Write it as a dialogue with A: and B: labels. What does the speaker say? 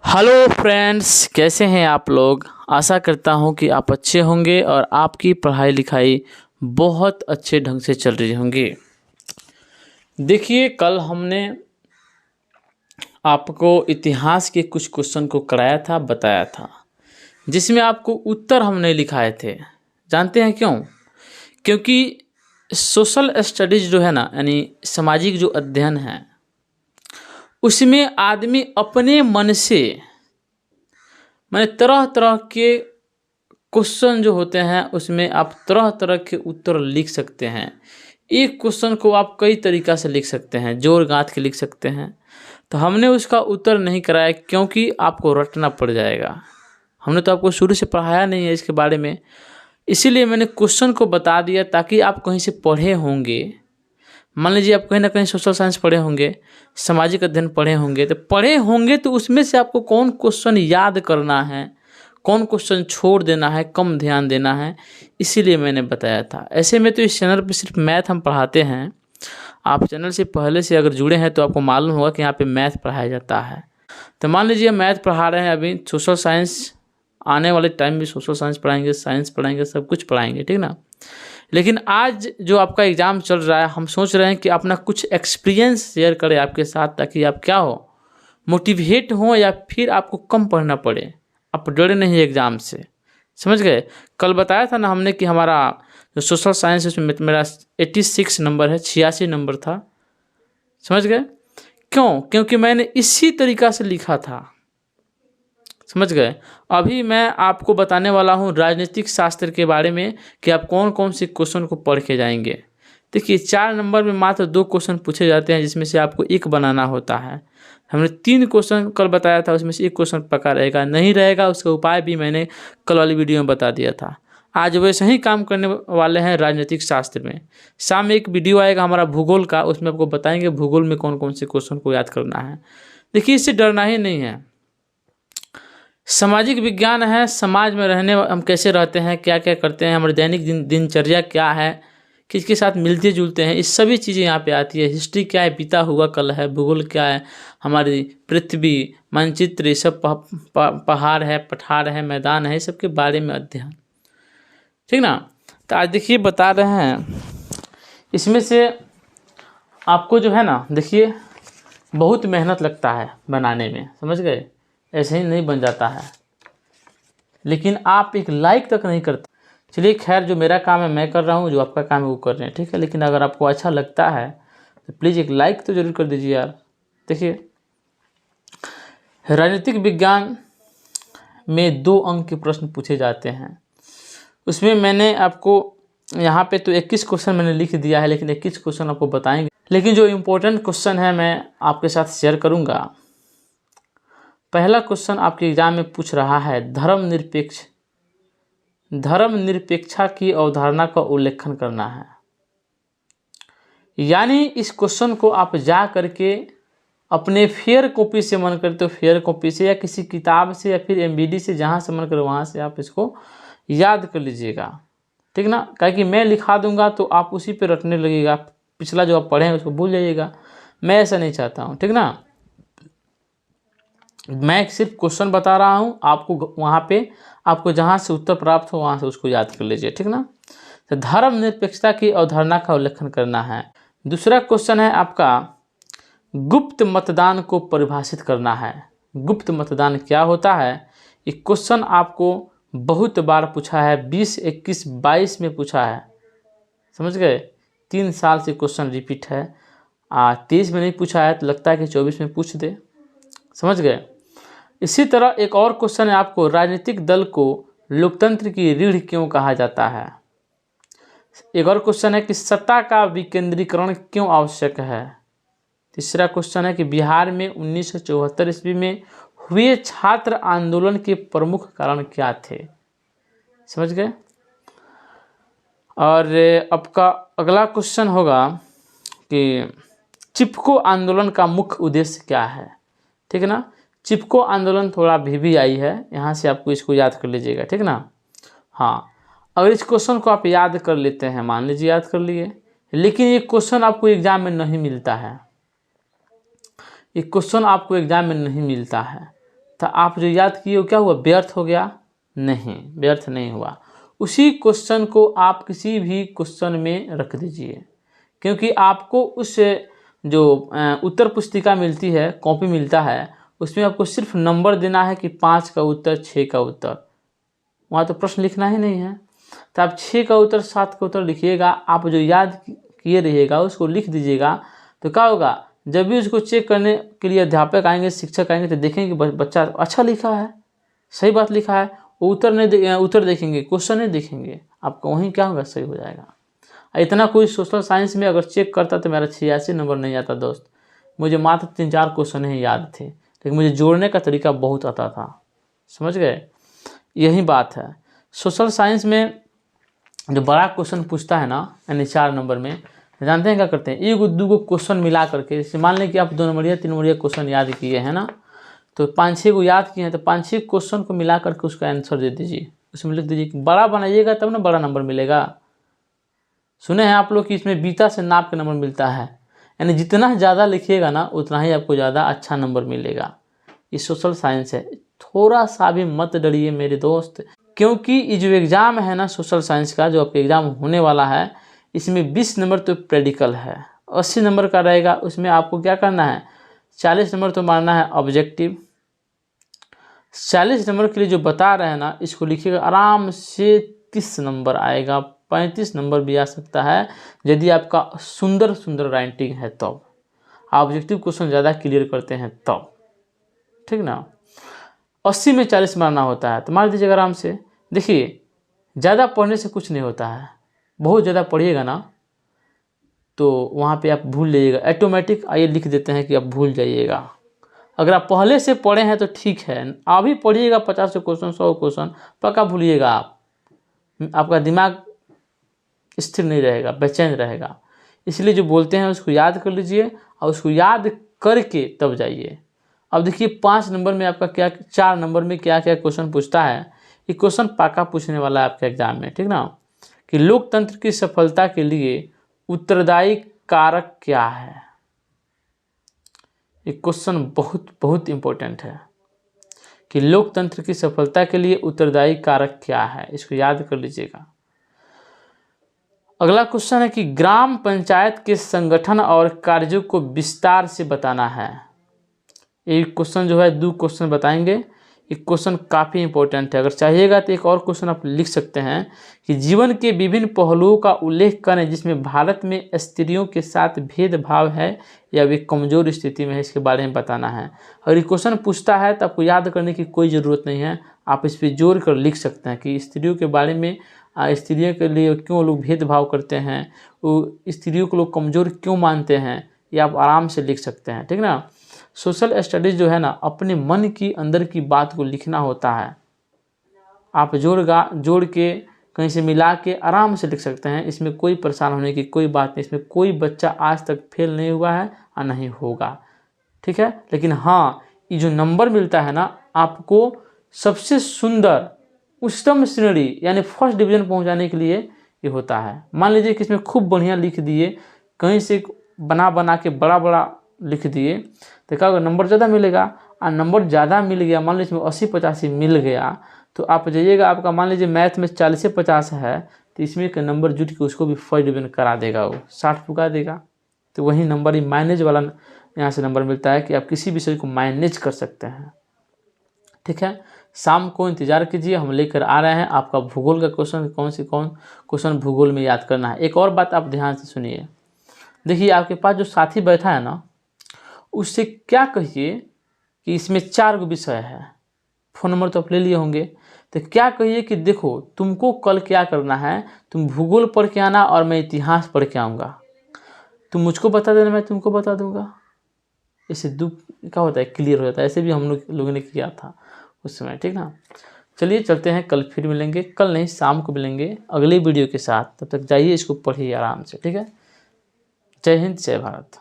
A: Hello friends, कैसे हैं आप लोग। आशा करता हूं कि आप अच्छे होंगे और आपकी पढ़ाई लिखाई बहुत अच्छे ढंग से चल रही होंगी। देखिए, कल हमने आपको इतिहास के कुछ क्वेश्चन को कराया था, बताया था, जिसमें आपको उत्तर हमने लिखाए थे। जानते हैं क्यों? क्योंकि सोशल स्टडीज जो है ना, यानी सामाजिक जो अध्ययन है, उसमें आदमी अपने मन से माने तरह तरह के क्वेश्चन जो होते हैं उसमें आप तरह तरह के उत्तर लिख सकते हैं। एक क्वेश्चन को आप कई तरीक़ा से लिख सकते हैं, जोड़ गांठ के लिख सकते हैं। तो हमने उसका उत्तर नहीं कराया क्योंकि आपको रटना पड़ जाएगा। हमने तो आपको शुरू से पढ़ाया नहीं है इसके बारे में, इसीलिए मैंने क्वेश्चन को बता दिया ताकि आप कहीं से पढ़े होंगे। मान लीजिए आप कहीं ना कहीं सोशल साइंस पढ़े होंगे, सामाजिक अध्ययन पढ़े होंगे, तो पढ़े होंगे तो उसमें से आपको कौन क्वेश्चन याद करना है, कौन क्वेश्चन छोड़ देना है, कम ध्यान देना है, इसीलिए मैंने बताया था। ऐसे में तो इस चैनल पर सिर्फ मैथ हम पढ़ाते हैं। आप चैनल से पहले से अगर जुड़े हैं तो आपको मालूम होगा कि यहाँ पे मैथ पढ़ाया जाता है। तो मान लीजिए मैथ पढ़ा रहे हैं, अभी सोशल साइंस, आने वाले टाइम भी सोशल साइंस पढ़ाएंगे, साइंस पढ़ाएंगे, सब कुछ पढ़ाएंगे, ठीक ना। लेकिन आज जो आपका एग्ज़ाम चल रहा है, हम सोच रहे हैं कि अपना कुछ एक्सपीरियंस शेयर करें आपके साथ, ताकि आप क्या हो, मोटिवेट हो या फिर आपको कम पढ़ना पड़े, आप डरे नहीं एग्ज़ाम से। समझ गए? कल बताया था ना हमने कि हमारा जो सोशल साइंस है उसमें मेरा 86 नंबर है, 86 नंबर था। समझ गए? क्यों? क्योंकि मैंने इसी तरीक़ा से लिखा था। समझ गए? अभी मैं आपको बताने वाला हूँ राजनीतिक शास्त्र के बारे में कि आप कौन कौन से क्वेश्चन को पढ़ के जाएंगे। देखिए, 4 नंबर में मात्र 2 क्वेश्चन पूछे जाते हैं, जिसमें से आपको एक बनाना होता है। हमने 3 क्वेश्चन कल बताया था, उसमें से एक क्वेश्चन पक्का रहेगा, नहीं रहेगा उसका उपाय भी मैंने कल वाली वीडियो में बता दिया था। आज वैसे ही काम करने वाले हैं राजनीतिक शास्त्र में। शाम में एक वीडियो आएगा हमारा भूगोल का, उसमें आपको बताएंगे भूगोल में कौन कौन से क्वेश्चन को याद करना है। देखिए, इससे डरना ही नहीं है। सामाजिक विज्ञान है, समाज में रहने हम कैसे रहते हैं, क्या क्या करते हैं, हमारे दैनिक दिनचर्या क्या है, किसके साथ मिलते जुलते हैं, इस सभी चीज़ें यहाँ पे आती है। हिस्ट्री क्या है, बीता हुआ कल है। भूगोल क्या है, हमारी पृथ्वी, मानचित्र, ये सब पहाड़ है, पठार है, मैदान है, इस सब के बारे में अध्ययन, ठीक ना। तो आज देखिए बता रहे हैं, इसमें से आपको जो है ना, देखिए बहुत मेहनत लगता है बनाने में, समझ गए? ऐसे ही नहीं बन जाता है, लेकिन आप एक लाइक तक नहीं करते। चलिए खैर, जो मेरा काम है मैं कर रहा हूँ, जो आपका काम है वो कर रहे हैं, ठीक है। लेकिन अगर आपको अच्छा लगता है तो प्लीज़ एक लाइक तो ज़रूर कर दीजिए यार। देखिए, राजनीतिक विज्ञान में 2 अंक के प्रश्न पूछे जाते हैं। उसमें मैंने आपको यहाँ पे तो 21 क्वेश्चन मैंने लिख दिया है, लेकिन 21 क्वेश्चन आपको बताएंगे। लेकिन जो इम्पोर्टेंट क्वेश्चन है मैं आपके साथ शेयर करूँगा। पहला क्वेश्चन आपके एग्जाम में पूछ रहा है, धर्मनिरपेक्षता की अवधारणा का उल्लेखन करना है। यानी इस क्वेश्चन को आप जा करके अपने फेयर कॉपी से, मन करे तो फेयर कॉपी से, या किसी किताब से, या फिर एमबीडी से, जहाँ से मन करे वहाँ से आप इसको याद कर लीजिएगा, ठीक ना। क्योंकि मैं लिखा दूंगा तो आप उसी पे रटने लगेगा, पिछला जो आप पढ़े हैं उसको भूल जाइएगा। मैं ऐसा नहीं चाहता हूँ, ठीक ना। मैं सिर्फ क्वेश्चन बता रहा हूँ आपको, वहाँ पे आपको जहाँ से उत्तर प्राप्त हो वहाँ से उसको याद कर लीजिए, ठीक ना। तो धर्मनिरपेक्षता की अवधारणा का उल्लेखन करना है। दूसरा क्वेश्चन है आपका, गुप्त मतदान को परिभाषित करना है। गुप्त मतदान क्या होता है? ये क्वेश्चन आपको बहुत बार पूछा है, 20, 21, 22 में पूछा है, समझ गए। 3 साल से क्वेश्चन रिपीट है। 23 में नहीं पूछा है तो लगता है कि 24 में पूछ दे, समझ गए। इसी तरह एक और क्वेश्चन है आपको, राजनीतिक दल को लोकतंत्र की रीढ़ क्यों कहा जाता है। एक और क्वेश्चन है कि सत्ता का विकेंद्रीकरण क्यों आवश्यक है। तीसरा क्वेश्चन है कि बिहार में 1974 ईस्वी में हुए छात्र आंदोलन के प्रमुख कारण क्या थे। समझ गए। और आपका अगला क्वेश्चन होगा कि चिपको आंदोलन का मुख्य उद्देश्य क्या है, ठीक है ना। चिपको आंदोलन थोड़ा भी आई है, यहाँ से आपको इसको याद कर लीजिएगा, ठीक ना। हाँ, अगर इस क्वेश्चन को आप याद कर लेते हैं, मान लीजिए याद कर लिए, लेकिन ये क्वेश्चन आपको एग्जाम में नहीं मिलता है, ये क्वेश्चन आपको एग्जाम में नहीं मिलता है, तो आप जो याद किए वो क्या हुआ, व्यर्थ हो गया? नहीं, व्यर्थ नहीं हुआ। उसी क्वेश्चन को आप किसी भी क्वेश्चन में रख दीजिए, क्योंकि आपको उस जो उत्तर पुस्तिका मिलती है, कॉपी मिलता है, उसमें आपको सिर्फ नंबर देना है कि 5 का उत्तर, 6 का उत्तर, वहाँ तो प्रश्न लिखना ही नहीं है। तो आप 6 का उत्तर, 7 का उत्तर लिखिएगा, आप जो याद किए रहिएगा उसको लिख दीजिएगा। तो क्या होगा, जब भी उसको चेक करने के लिए अध्यापक आएंगे, शिक्षक आएंगे, तो देखेंगे कि बच्चा अच्छा लिखा है, सही बात लिखा है, वो उत्तर देखेंगे, क्वेश्चन नहीं देखेंगे, आपका वहीं क्या होगा, सही हो जाएगा। इतना कोई सोशल साइंस में अगर चेक करता तो मेरा 86 नंबर नहीं आता दोस्त। मुझे मात्र 3-4 क्वेश्चन ही याद थे, लेकिन मुझे जोड़ने का तरीका बहुत आता था, समझ गए? यही बात है। सोशल साइंस में जो बड़ा क्वेश्चन पूछता है ना, यानी 4 नंबर में, जानते हैं क्या करते हैं, 1-2 क्वेश्चन मिला करके, जैसे मान लें कि आप 2 नंबरिया 3 नंबरिया क्वेश्चन याद किए हैं ना, तो 5-6 को याद किए हैं, तो 5-6 क्वेश्चन को मिला करके उसका आंसर दे दीजिए, उसमें लिख दीजिए कि बड़ा बनाइएगा तब ना बड़ा नंबर मिलेगा। सुने हैं आप लोग कि इसमें बीता से नाप के नंबर मिलता है, यानी जितना ज़्यादा लिखिएगा ना उतना ही आपको ज़्यादा अच्छा नंबर मिलेगा। ये सोशल साइंस है, थोड़ा सा भी मत डरिए मेरे दोस्त, क्योंकि ये जो एग्ज़ाम है ना सोशल साइंस का, जो आपका एग्ज़ाम होने वाला है, इसमें 20 नंबर तो प्रैक्टिकल है, 80 नंबर का रहेगा। उसमें आपको क्या करना है, 40 नंबर तो मारना है ऑब्जेक्टिव। 40 नंबर के लिए जो बता रहे हैं ना, इसको लिखिएगा आराम से, 30 नंबर आएगा, 35 नंबर भी आ सकता है, यदि आपका सुंदर सुंदर राइटिंग है तब, ऑब्जेक्टिव क्वेश्चन ज़्यादा क्लियर करते हैं तब, ठीक ना। 80 में 40 मारना होता है, तो मार दीजिएगा आराम से। देखिए, ज़्यादा पढ़ने से कुछ नहीं होता है, बहुत ज़्यादा पढ़िएगा ना तो वहाँ पे आप भूल जाइएगा, ऑटोमेटिक आइए लिख देते हैं कि आप भूल जाइएगा। अगर आप पहले से पढ़े हैं तो ठीक है, अभी पढ़िएगा 50 क्वेश्चन 100 क्वेश्चन, पक्का भूलिएगा आप, आपका दिमाग स्थिर नहीं रहेगा, बेचैन रहेगा। इसलिए जो बोलते हैं उसको याद कर लीजिए, और उसको याद करके तब जाइए। अब देखिए 5 नंबर में आपका क्या, 4 नंबर में क्या क्या क्वेश्चन पूछता है, ये क्वेश्चन पक्का पूछने वाला है आपके एग्जाम में, ठीक ना, कि लोकतंत्र की सफलता के लिए उत्तरदायी कारक क्या है। ये क्वेश्चन बहुत बहुत इंपॉर्टेंट है कि लोकतंत्र की सफलता के लिए उत्तरदायी कारक क्या है, इसको याद कर लीजिएगा। अगला क्वेश्चन है कि ग्राम पंचायत के संगठन और कार्यों को विस्तार से बताना है। एक क्वेश्चन जो है 2 क्वेश्चन बताएंगे, एक क्वेश्चन काफ़ी इंपॉर्टेंट है। अगर चाहिएगा तो एक और क्वेश्चन आप लिख सकते हैं कि जीवन के विभिन्न पहलुओं का उल्लेख करें जिसमें भारत में स्त्रियों के साथ भेदभाव है या वे कमज़ोर स्थिति में है, इसके बारे में बताना है। अगर ये क्वेश्चन पूछता है तो आपको याद करने की कोई ज़रूरत नहीं है, आप इस पर जोड़ कर लिख सकते हैं कि स्त्रियों के बारे में, स्त्रियों के लिए क्यों लोग भेदभाव करते हैं, वो स्त्रियों को लोग कमज़ोर क्यों मानते हैं, ये आप आराम से लिख सकते हैं, ठीक ना। सोशल स्टडीज़ जो है ना, अपने मन की अंदर की बात को लिखना होता है, आप जोड़ के कहीं से मिला के आराम से लिख सकते हैं, इसमें कोई परेशान होने की कोई बात नहीं, इसमें कोई बच्चा आज तक फेल नहीं हुआ है और नहीं होगा, ठीक है। लेकिन हाँ, ये जो नंबर मिलता है ना आपको सबसे सुंदर उच्चतम श्रेणी यानी फर्स्ट डिवीज़न पहुंचाने के लिए ये होता है। मान लीजिए कि इसमें खूब बढ़िया लिख दिए, कहीं से बना के बड़ा बड़ा लिख दिए, तो क्या होगा, नंबर ज़्यादा मिलेगा। और नंबर ज़्यादा मिल गया, मान लीजिए 80-85 मिल गया, तो आप जाइएगा, आपका मान लीजिए मैथ में 40 से 50 है, तो इसमें का नंबर जुट के उसको भी फर्स्ट डिवीज़न करा देगा, वो 60 पुका देगा। तो वही नंबर ही मैनेज वाला यहाँ से नंबर मिलता है कि आप किसी विषय को मैनेज कर सकते हैं, ठीक है। शाम को इंतज़ार कीजिए, हम लेकर आ रहे हैं आपका भूगोल का क्वेश्चन, कौन क्वेश्चन भूगोल में याद करना है। एक और बात आप ध्यान से सुनिए, देखिए आपके पास जो साथी बैठा है ना, उससे क्या कहिए कि इसमें 4 विषय है, फ़ोन नंबर तो आप ले लिए होंगे, तो क्या कहिए कि देखो तुमको कल क्या करना है, तुम भूगोल पढ़ के आना और मैं इतिहास पढ़ के आऊँगा, तुम मुझको बता देना, मैं तुमको बता दूँगा। इससे दुख क्या होता है, क्लियर हो जाता है। ऐसे भी हम लोगों ने किया था उस समय, ठीक ना। चलिए चलते हैं, कल फिर मिलेंगे, कल नहीं शाम को मिलेंगे अगले वीडियो के साथ। तब तक जाइए, इसको पढ़िए आराम से, ठीक है। जय हिंद, जय भारत।